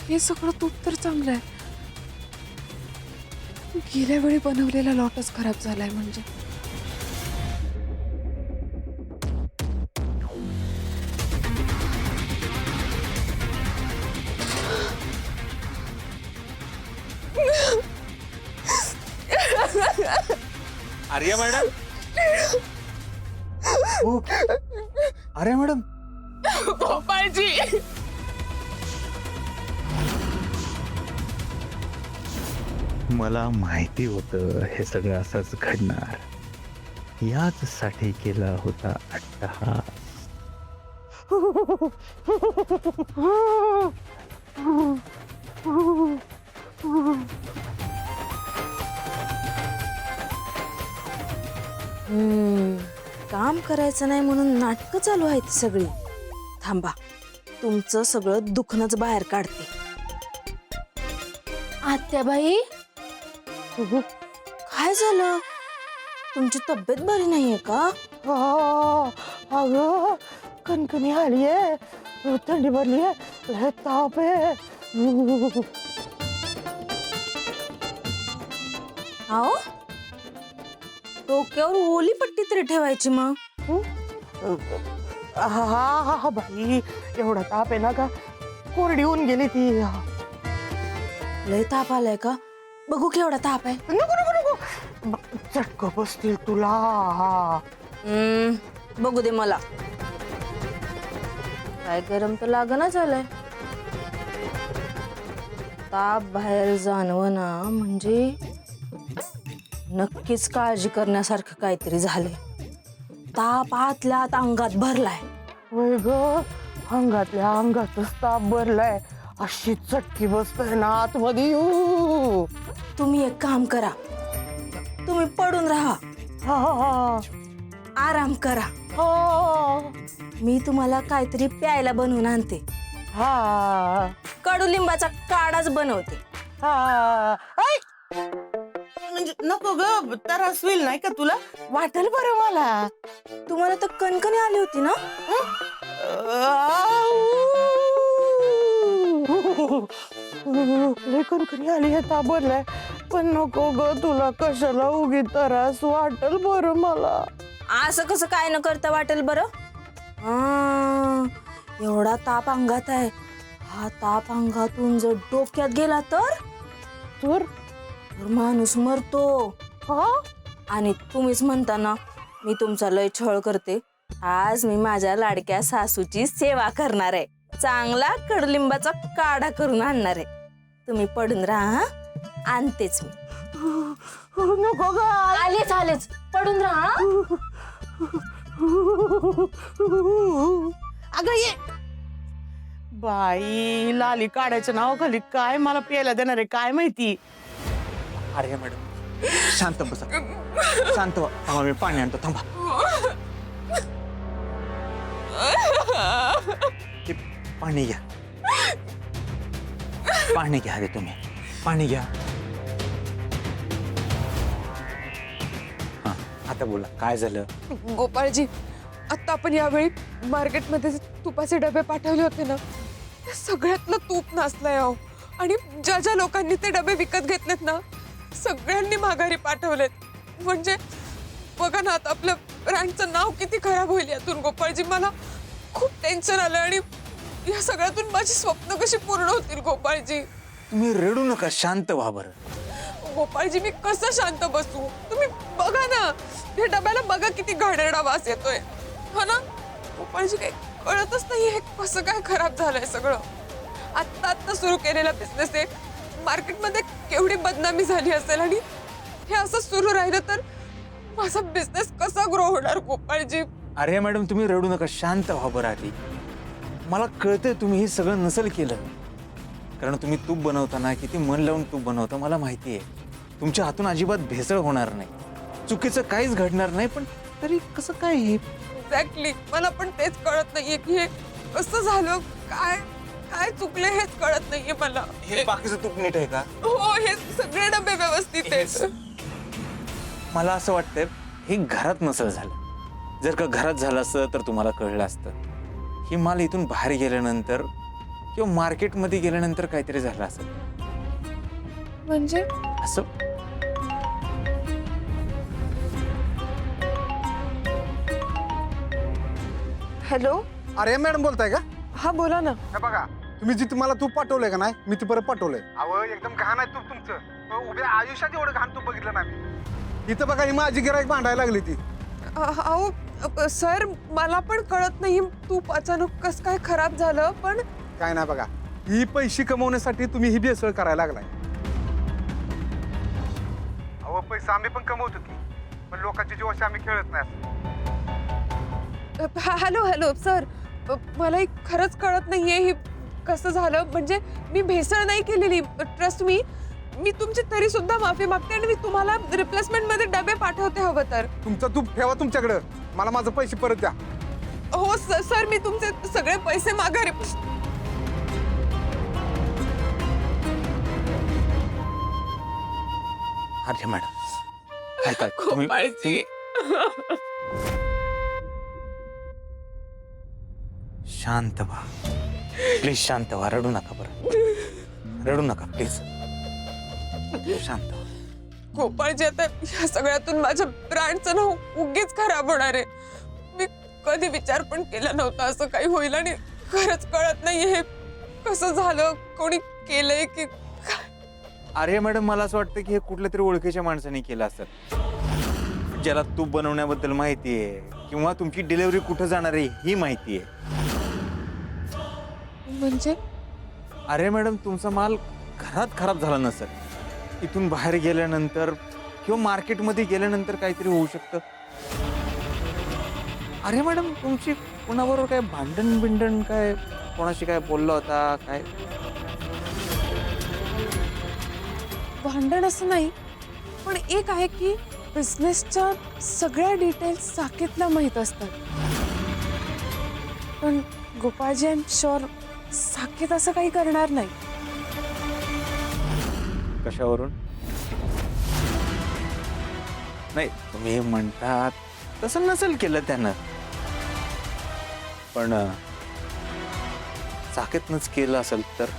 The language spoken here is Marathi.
हे सगळं तूप तर चांगलं आहे. गेल्या वेळी बनवलेला लॉटच खराब झालाय म्हणजे. आर्या मॅडम. हो. आर्या मॅडम. गोपाळजी. मला माहिती होतं हे सगळं असंच घडणार. याच साठी केला होता अट्टहास. काम करायचं नाही म्हणून नाटकं चालू आहेत सगळी. थांबा, तुमचं सगळं दुखणंच बाहेर काढते. आत्याबाई, काय झालं? तुमची तब्येत बरी नाहीये का? अगं कणकणी आलीये, थंडी भरलीये, लय ताप आहे. आओ, डोक्यावर ओली पट्टी तरी ठेवायची मग. हा बाई, एवढा ताप आहे ना का कोरडी होऊन गेली ती. लय ताप आलाय का? बघू केवढा ताप आहे. नको नको नको, चटक बसतील तुला. बघू दे मला. काय गरम तर लागना झालंय. ताप बाहेर जाणवं ना म्हणजे नक्कीच काळजी करण्यासारखं काहीतरी झालंय. ताप आतल्या आत अंगात भरलाय. वय ग, अंगातल्या अंगातच ताप भरलाय. अशी चटकी बसतोय ना आतमध्ये. तुम्ही एक काम करा, तुम्ही पडून राहा, आराम करा. मी तुम्हाला काहीतरी प्यायला बनवून आणते. कडुलिंबाचा काढाच बनवते. म्हणजे नको ग, त्रास होईल नाही का तुला? वाटेल बरं मला. तुम्हाला तर कणकणी आली होती ना? लय कणकणी आली आहे, ताप भरलाय. पण नको ग, तुला कशाला उगी त्रास, वाटेल बरं मला. असं कसं काय न करता वाटेल बरं? एवढा ताप अंगात आहे. हा ताप अंगातून जर डोक्यात गेला तर माणूस मरतो. आणि तुम्हीच म्हणता ना मी तुमचा लय छळ करते. आज मी माझ्या लाडक्या सासूची सेवा करणार आहे. चांगला कडुलिंबाचा काढा करून आणणार आहे. तुम्ही पडून राहा, आणतेच मी. नको ग, आलेच पडून राहा. अगं ये बाई, लाली काढायचं नाव खाली काय मला प्यायला देणार आहे काय माहिती. आर्या मॅडम शांत बसा. शांत व्हा. थांबा, मी पाणी आणतो. थांबा. हे पाणी घ्या. पाणी घ्या रे तुम्ही. पाणी घ्या. हा, आता बोला काय झालं? गोपाळजी, आता आपण यावेळी मार्केटमध्ये तुपाचे डबे पाठवले होते ना, त्या सगळ्यातलं तूप नासलंय अहो. आणि ज्या ज्या लोकांनी ते डबे विकत घेतलेत ना, सगळ्यांनी माघारी पाठवलेत. म्हणजे बघा ना, आता आपलं ब्रँडचं नाव किती खराब होईल यातून. गोपाळजी, मला खूप टेन्शन आलं. आणि या सगळ्यातून माझी स्वप्न कशी पूर्ण होतील गोपाळजी? तुम्ही रडू नका, शांत व्हा बरं. गोपाळजी, मी कसं शांत बसू? तुम्ही बघा ना, या डब्याला बघा किती घाणेरडा वास येतोय. हो ना गोपाळजी, काही कळतच नाही हे कसं काय खराब झालंय सगळं. आत्ता सुरू केलेला बिझनेस आहे, मार्केटमध्ये केवढी बदनामी झाली असेल. आणि हे असं सुरू राहिलं तर माझा बिझनेस कसा ग्रो होणार गोपाळजी? अरे मॅडम, तुम्ही रडू नका, शांत व्हा बरं आधी. मला कळतंय तुम्ही हे सगळं नसेल केलं, कारण तुम्ही तूप बनवताना किती मन लावून तूप बनवता मला माहिती आहे. तुमच्या हातून अजिबात भेसळ होणार नाही, चुकीचं काहीच घडणार नाही. पण तरी कसं काय हे? एक्झॅक्टली, मला पण तेच कळत नाहीये की हे कसं झालं, काय काय चुकलं हेच कळत नाहीये मला. हे बाकीचं तूप नीट आहे का? हो, हे सगळे डबे व्यवस्थित आहेत. मला असं वाटतंय हे घरात नसेल झालं. जर का घरात झालं असतं तर तुम्हाला कळलं असतं. ही माल इथून बाहेर गेल्यानंतर किंवा मार्केटमध्ये गेल्यानंतर काहीतरी झालं असेल म्हणजे असं. हॅलो. अरे मॅडम बोलताय का? हा बोला ना. हे बघा, तुम्ही जिथे मला तूप पाठवलंय का नाही, मी ती परत पाठवलंय. अहो एकदम घाण आहे तूप तुमचं. उभ्या आयुष्यात एवढं घाण तूप बघितलं नाही मी. इथं बघा, ही माझी गिराईक भांडायला लागली ती. अहो सर, मला पण कळत नाही तूप अचानक कसं काय खराब झालं. पण काय नाही बघा, ही पैसे कमवण्यासाठी तुम्ही ही भेसळ करायला लागलाय. अहो पैसा आम्ही पण कमवतो की, पण लोकांची जीवाशी आम्ही खेळत नाही. हॅलो हॅलो सर, मलाही खरंच कळत नाहीये हे कसं झालं. म्हणजे मी भेसळ नाही केलेली, ट्रस्ट मी तुमची तरी सुद्धा माफी मागते आणि मी तुम्हाला रिप्लेसमेंट मध्ये डबे पाठवते हवं तर. तुमचं तूप ठेवा तुमच्याकडं, मला माझं पैसे परत द्या. हो सर, मी तुमचे सगळे पैसे माघारी. अरे मॅडम ऐका, तुम्ही शांत व्हा प्लीज, शांत व्हा. रडू नका बरं, रडू नका प्लीज, शांत व्हा. गोपाळजी, आता या सगळ्यातून माझ्या ब्रँडचं नाव उगीच खराब होणार आहे. मी कधी विचार पण केला नव्हता असं काही होईल आणि खरंच कळत नाहीये हे कसं झालं, कोणी केलंय की काय. अरे मॅडम, मला असं वाटतं की हे कुठल्या तरी ओळखीच्या माणसाने केलं असेल, ज्याला तूप बनवण्याबद्दल माहिती आहे किंवा तुमची डिलिव्हरी कुठं जाणार आहे ही माहिती आहे. म्हणजे अरे मॅडम, तुमचा माल घरात खराब झाला नसेल, इथून बाहेर गेल्यानंतर किंवा मार्केटमध्ये गेल्यानंतर काहीतरी होऊ शकतं. अरे मॅडम, तुमची कोणाबरोबर काय भांडण बिंडण, काय कोणाशी काय बोलला होता काय? भांडण असं नाही, पण एक आहे की बिझनेसच्या सगळ्या डिटेल्स साकेतला माहीत असतात. पण गोपाळजी, आय एम शुअर साकेत असं काही करणार नाही. कशावरून? नाही, तुम्ही म्हणतात तसं नसेल केलं त्यानं, पण साकेतनंच केलं असेल तर